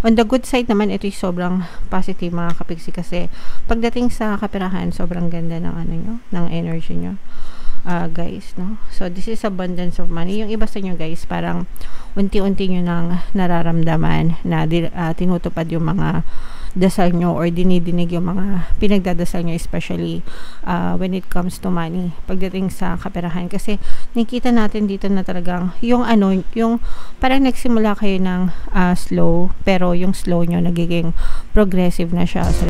On the good side naman, ito sobrang positive mga kapiksi kasi pagdating sa kaperahan, sobrang ganda ng ano nyo, ng energy nyo. Guys, no? So, this is abundance of money. Yung iba sa nyo, guys, parang unti-unti nyo nang nararamdaman na tinutupad yung mga dasal nyo or dinidinig yung mga pinagdadasal nyo, especially when it comes to money pagdating sa kaperahan. Kasi nakita natin dito na talagang yung ano, yung parang nagsimula kayo ng slow, pero yung slow nyo nagiging progressive na siya. So,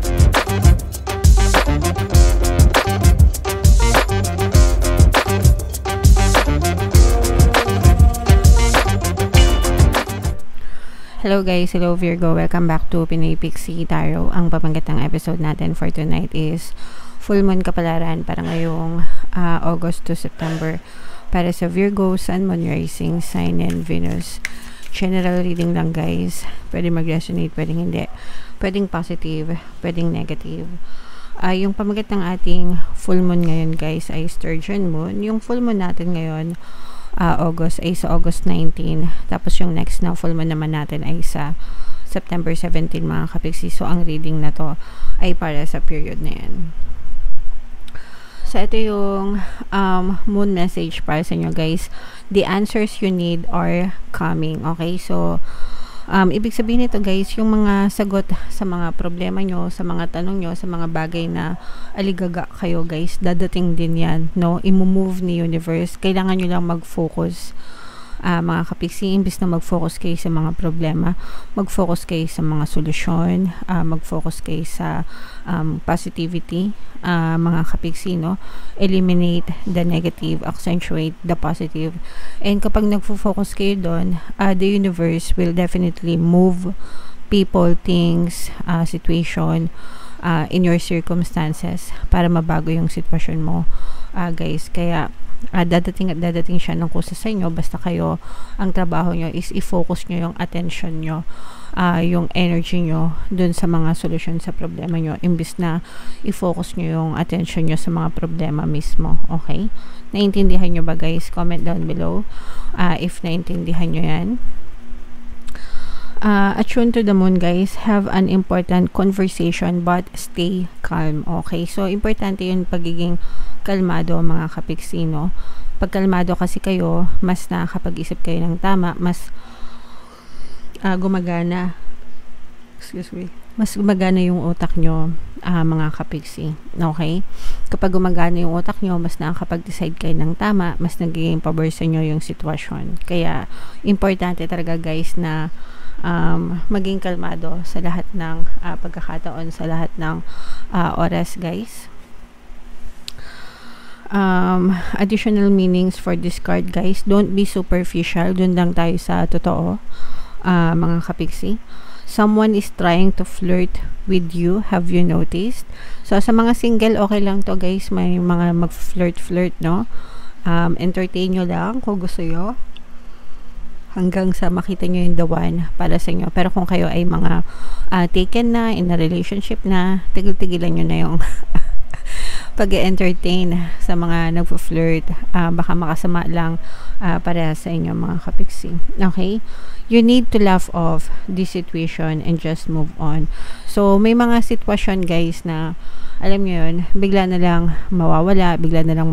hello guys, hello Virgo, welcome back to Pinoy Pixie Tarot. Ang pamanggatang episode natin for tonight is full moon kapalaran para ngayong August to September para sa Virgo, Sun, Moon, Rising, Sign, and Venus. General reading lang guys, pwede mag-resonate, pwedeng hindi, pwedeng positive, pwedeng negative. Yung pamagat ng ating full moon ngayon guys ay Sturgeon Moon. Yung full moon natin ngayon August ay sa August 19, tapos yung next na full moon naman natin ay sa September 17 mga kapiksi. So ang reading na to ay para sa period na yan. So ito yung moon message para sa inyo guys. The answers you need are coming. Okay, so ibig sabihin nito guys, yung mga sagot sa mga problema nyo, sa mga tanong nyo, sa mga bagay na aligaga kayo guys, dadating din yan, no? I-move ni universe. Kailangan nyo lang mag-focus mga kapiksi. Imbis na mag-focus kayo sa mga problema, mag-focus kayo sa mga solusyon, mag-focus kayo sa positivity mga kapiksi, no? Eliminate the negative, accentuate the positive. And kapag nagfo-focus kayo doon, the universe will definitely move people, things, situation in your circumstances para mabago yung sitwasyon mo guys. Kaya dadating at dadating siya ng kusa sa inyo, basta kayo, ang trabaho nyo is i-focus nyo yung attention nyo, yung energy nyo dun sa mga solusyon sa problema nyo, imbis na i-focus nyo yung attention nyo sa mga problema mismo. Okay? Naintindihan nyo ba guys? Comment down below if naintindihan nyo yan. Attune to the moon guys, have an important conversation but stay calm. Okay, so importante yun pagiging kalmado mga kapiksi, no? Pag kalmado kasi kayo, mas nakakapag-isip kayo ng tama, mas gumagana, mas gumagana yung utak nyo mga kapiksi. Okay, kapag gumagana yung utak nyo, mas nakakapag-decide kayo ng tama, mas nagiging pabor sa nyo yung sitwasyon. Kaya importante talaga guys na maging kalmado sa lahat ng pagkakataon, sa lahat ng oras guys. Additional meanings for this card guys, don't be superficial. Dun lang tayo sa totoo mga kapiksi. Someone is trying to flirt with you, have you noticed? So sa mga single, okay lang to guys, may mga mag-flirt, no? Entertain nyo lang kung gusto nyo, hanggang sa makita nyo yung the one para sa inyo. Pero kung kayo ay mga taken na, in a relationship na, tigil-tigilan nyo na yung pag-entertain sa mga nagpo-flirt. Baka makasama lang para sa inyo mga kapiksi. Okay? You need to laugh off this situation and just move on. So, may mga sitwasyon guys na alam nyo yun, bigla na lang mawawala, bigla na lang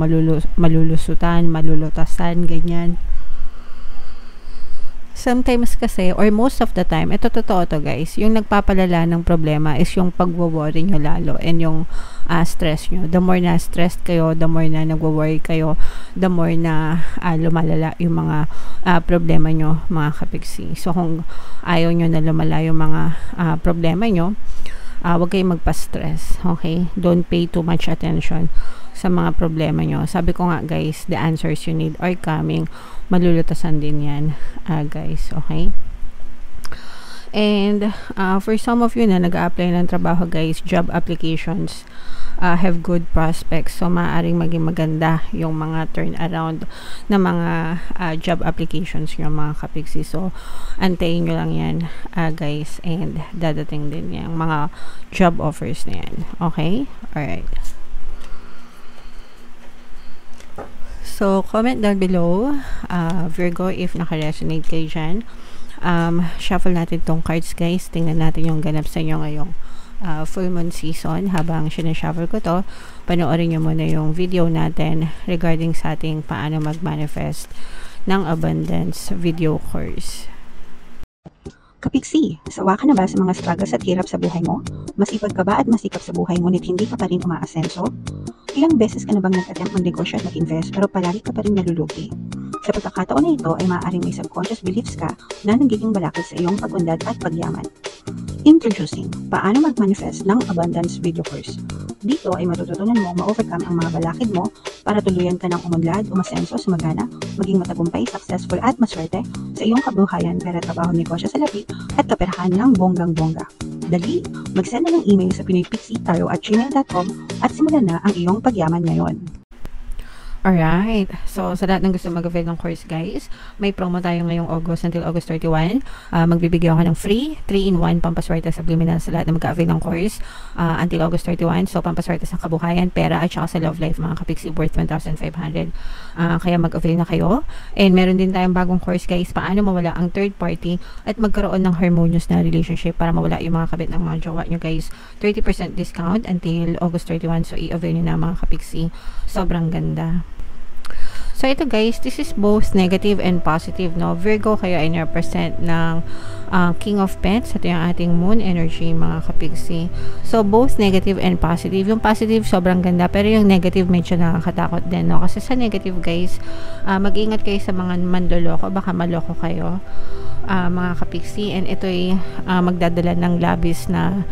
malulusutan, malulutasan, ganyan. Sometimes kasi, or most of the time, ito totoo to guys, yung nagpapalala ng problema is yung pagwo-worry nyo lalo, and yung stress nyo. The more na stressed kayo, the more na nagwo-worry kayo, the more na lumalala yung mga problema nyo mga kapiksi. So kung ayaw nyo na lumala yung mga problema nyo, huwag kayong magpa-stress. Okay? Don't pay too much attention sa mga problema nyo. Sabi ko nga guys, the answers you need are coming. Malulutasan din yan guys. Okay? And for some of you na nag-a-apply ng trabaho guys, job applications have good prospects. So maaaring maging maganda yung mga turnaround na mga job applications nyo mga kapiksi. So antayin nyo lang yan guys, and dadating din yung mga job offers na yan. Okay? Alright. So, comment down below, Virgo, if naka-resonate kayo dyan. shuffle natin tong cards guys. Tingnan natin yung ganap sa inyo ngayong full moon season. Habang sinashuffle ko to, panoorin nyo muna yung video natin regarding sa ating paano mag-manifest ng abundance video course. Kapiksi, sawa ka na ba sa mga struggles at hirap sa buhay mo? Masipag ka ba at masikap sa buhay ngunit hindi ka pa rin umaasenso? Ilang beses ka na bang nag-attempt mag-negosyo at mag-invest pero palagi ka pa rin nalulugi? Sa pagkakataon na ito ay maaaring may subconscious beliefs ka na nagiging balakid sa iyong pag-unlad at pagyaman. Introducing, paano mag-manifest ng abundance video course. Dito ay matututunan mo ma-overcome ang mga balakid mo para tuluyan ka ng umunlad, umasenso, sumagana, maging matagumpay, successful at maswerte sa iyong kabuhayan, pera, trabaho, negosyo sa lapi at kaperahan ng bonggang-bongga. Dali, mag-send na ng email sa pinoypixitarot@gmail.com at simulan na ang iyong pagyaman ngayon. Alright. So, sa lahat ng gusto mag-avail ng course, guys, may promo tayo ngayong August until August 31. Magbibigay ako ng free 3-in-1 pampaswerte subliminal sa lahat na mag-avail ng course until August 31. So, pampaswerte sa kabuhayan, pera, at saka sa love life, mga kapiksi, worth 1,500. Kaya mag-avail na kayo. And meron din tayong bagong course, guys, paano mawala ang third party at magkaroon ng harmonious na relationship para mawala yung mga kabit ng mga jowa nyo, guys. 30% discount until August 31. So, i-avail nyo na, mga kapiksi. Sobrang ganda. So, ito guys, this is both negative and positive, no? Virgo, kayo ay represent ng King of Pentacles. Ito yung ating moon energy, mga kapigsi. So, both negative and positive. Yung positive, sobrang ganda. Pero yung negative, medyo nakakatakot din, no? Kasi sa negative, guys, mag-ingat kayo sa mga manloloko. Baka maloko kayo, mga kapigsi. And ito ay magdadala ng labis na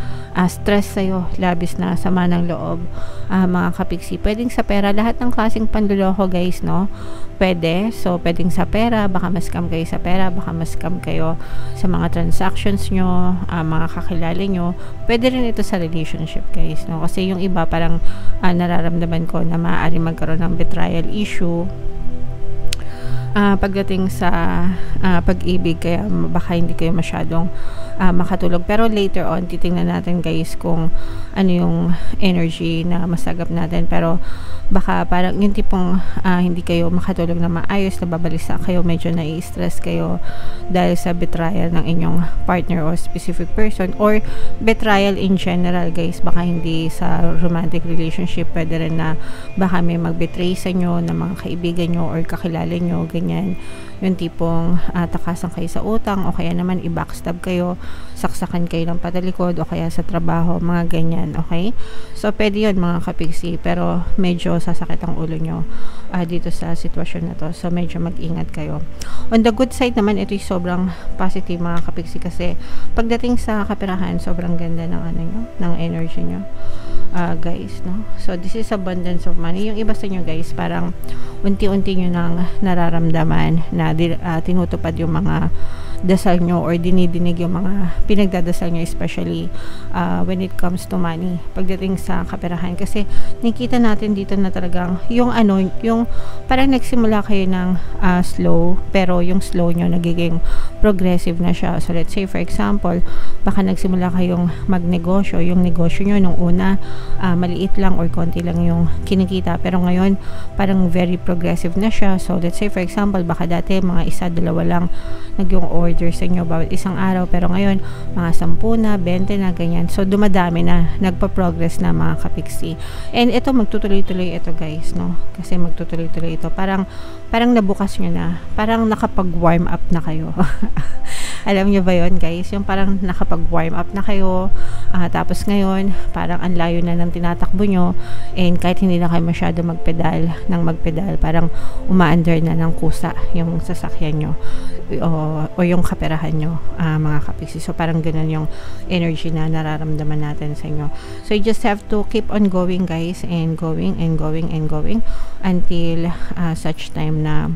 stress sa'yo. Labis na sama ng loob, mga kapigsi. Pwedeng sa pera. Lahat ng klaseng panloloko, guys, no? Pwede. So, pwedeng sa pera, baka ma-scam kayo sa pera, baka ma-scam kayo sa mga transactions nyo, mga kakilala nyo. Pwede rin ito sa relationship, guys, no? Kasi yung iba parang nararamdaman ko na maaari magkaroon ng betrayal issue pagdating sa pag-ibig, kaya baka hindi kayo masyadong makatulog. Pero later on, titingnan natin, guys, kung ano yung energy na masagap natin. Pero baka parang yung tipong hindi kayo makatulog na maayos, nababalisa kayo, medyo nai-stress kayo dahil sa betrayal ng inyong partner o specific person, or betrayal in general, guys. Baka hindi sa romantic relationship, pwede rin na baka may mag-betray sa inyo ng mga kaibigan nyo or kakilala nyo, ganyan. Yung tipong takasan kayo sa utang, o kaya naman i-backstab kayo, saksakan kayo ng patalikod, o kaya sa trabaho, mga ganyan, okay? So, pwede yun, mga kapigsi, pero medyo sasakit ang ulo nyo dito sa sitwasyon na to. So, medyo mag-ingat kayo. On the good side naman, ito'y sobrang positive, mga kapigsi, kasi pagdating sa kaperahan, sobrang ganda ng ano nyo, ng energy nyo, guys, no? So, this is abundance of money. Yung iba sa nyo, guys, parang unti-unti nyo nang nararamdaman na tinutupad yung mga dasal nyo or dinidinig yung mga pinagdadasal nyo, especially when it comes to money pagdating sa kaperahan. Kasi nakita natin dito na talagang yung ano, yung parang nagsimula kayo ng slow, pero yung slow nyo nagiging progressive na siya. So let's say for example, baka nagsimula kayong magnegosyo, yung negosyo nyo nung una maliit lang or konti lang yung kinikita, pero ngayon parang very progressive na siya. So let's say for example, baka dati mga isa, dalawa lang yung order sa inyo bawat isang araw, pero ngayon mga 10 na, 20 na, ganyan. So dumadami na, nagpa-progress na, mga kapiksi. And ito magtutuloy-tuloy ito, guys, no? Kasi magtutuloy-tuloy ito. Parang nabukas nyo na, parang nakapag-warm up na kayo. Alam nyo ba yun, guys? Yung parang nakapag-warm up na kayo, tapos ngayon parang ang layo na ng tinatakbo nyo, and kahit hindi na kayo masyado magpedal, parang umaandar na ng kusa yung sasakyan nyo o yung kaperahan nyo, mga kapiksi. So parang ganun yung energy na nararamdaman natin sa inyo. So you just have to keep on going, guys, and going and going and going until such time na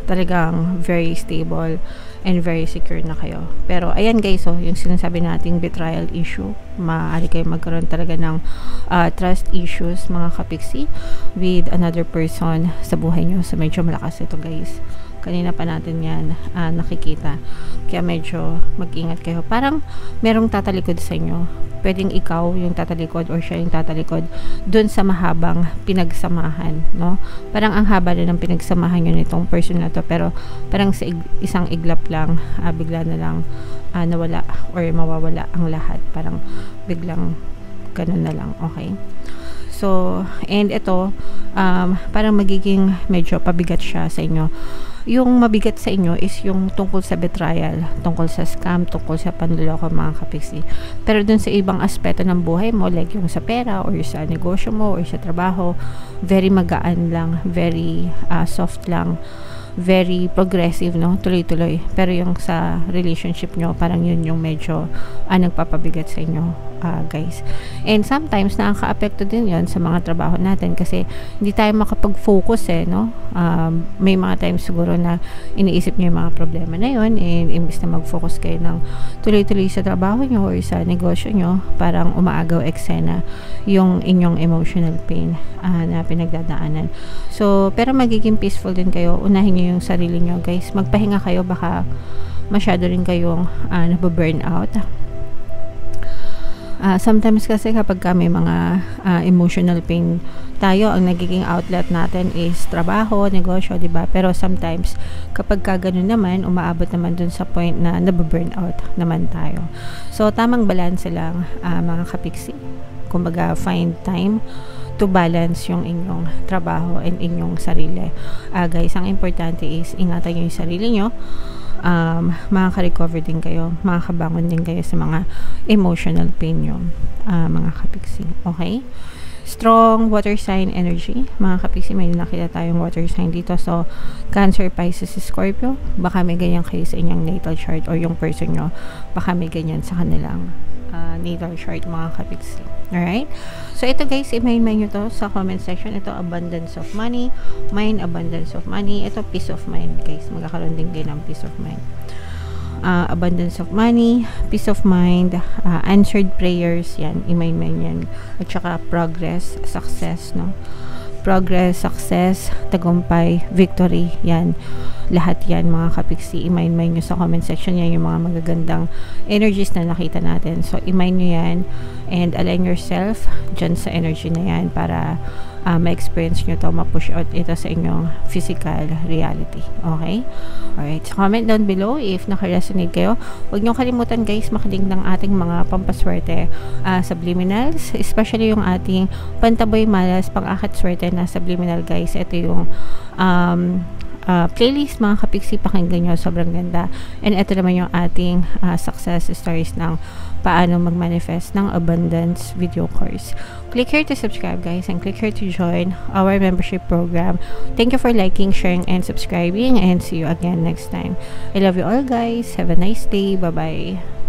talagang very stable and very secure na kayo. Pero ayan, guys, so yung sinasabi nating betrayal issue, maaari kayo magkaroon talaga ng trust issues, mga kapiksi, with another person sa buhay nyo. So medyo malakas ito, guys. Kanina pa natin yan nakikita. Kaya medyo mag-ingat kayo. Parang merong tatalikod sa inyo. pwedeng ikaw yung tatalikod or siya yung tatalikod dun sa mahabang pinagsamahan, no? Parang ang haba na ng pinagsamahan nyo nitong person na to, pero parang sa isang iglap lang, bigla na lang nawala or mawawala ang lahat. Parang biglang ganun na lang, okay? So, and ito, parang magiging medyo pabigat siya sa inyo. Yung mabigat sa inyo is yung tungkol sa betrayal, tungkol sa scam, tungkol sa panloloko, mga kapiksi. Pero dun sa ibang aspeto ng buhay mo, like yung sa pera or sa negosyo mo or sa trabaho, very magaan lang, very soft lang, very progressive, no? Tuloy-tuloy. Pero yung sa relationship nyo, parang yun yung medyo nagpapabigat sa inyo, guys. And sometimes nakaka-apekto din yun sa mga trabaho natin kasi hindi tayo makapag-focus no? May mga times siguro na iniisip nyo yung mga problema na yun, and imbis na mag-focus kayo ng tuloy-tuloy sa trabaho nyo or sa negosyo nyo, parang umaagaw eksena yung inyong emotional pain na pinagdadaanan. So, pero magiging peaceful din kayo. Unahin nyo yung sarili nyo, guys. Magpahinga kayo, baka masyado rin kayong nababurn out. Sometimes kasi kapag may mga emotional pain tayo, ang nagiging outlet natin is trabaho, negosyo, diba? Pero sometimes kapag ganun naman, umaabot naman dun sa point na nababurn out naman tayo. So, tamang balance lang, mga kapiksi. Kumbaga, find time to balance yung inyong trabaho and inyong sarili. Guys, ang importante is ingatan nyo yung sarili nyo. Makaka-recover din kayo, makakabangon din kayo sa mga emotional pain nyo, mga kapiksi. Okay? Strong water sign energy, mga kapiksi. May nakita tayong water sign dito. So, Cancer, Pisces, Scorpio, baka may ganyan kayo sa inyong natal chart or yung person nyo, baka may ganyan sa kanilang natal chart, mga kapiksi. Alright? So, ito guys, i-main nyo to sa comment section. Ito, abundance of money. Mind, abundance of money. Ito, peace of mind, guys. Magkakaroon din kayo ng peace of mind. Abundance of money, peace of mind, answered prayers, yan, i-main yan. At saka progress, success, no? Progress, success, tagumpay, victory, yan. Lahat yan, mga kapiksi, i-main nyo sa comment section. Yan yung mga magagandang energies na nakita natin. So, i-main nyo yan and align yourself dyan sa energy na yan para ma-experience nyo to, ma-push out ito sa inyong physical reality. Okay? Alright. So, comment down below if naka-resonate kayo. Huwag nyo kalimutan, guys, makinig ng ating mga pampaswerte subliminals, especially yung ating pantaboy malas, pang-akit swerte na subliminal, guys. Ito yung playlist, mga kapiksi, pakinggan nyo, sobrang ganda. And ito naman yung ating success stories ng paano mag-manifest ng abundance video course. Click here to subscribe, guys, and click here to join our membership program. Thank you for liking, sharing, and subscribing, and see you again next time. I love you all, guys. Have a nice day. Bye-bye.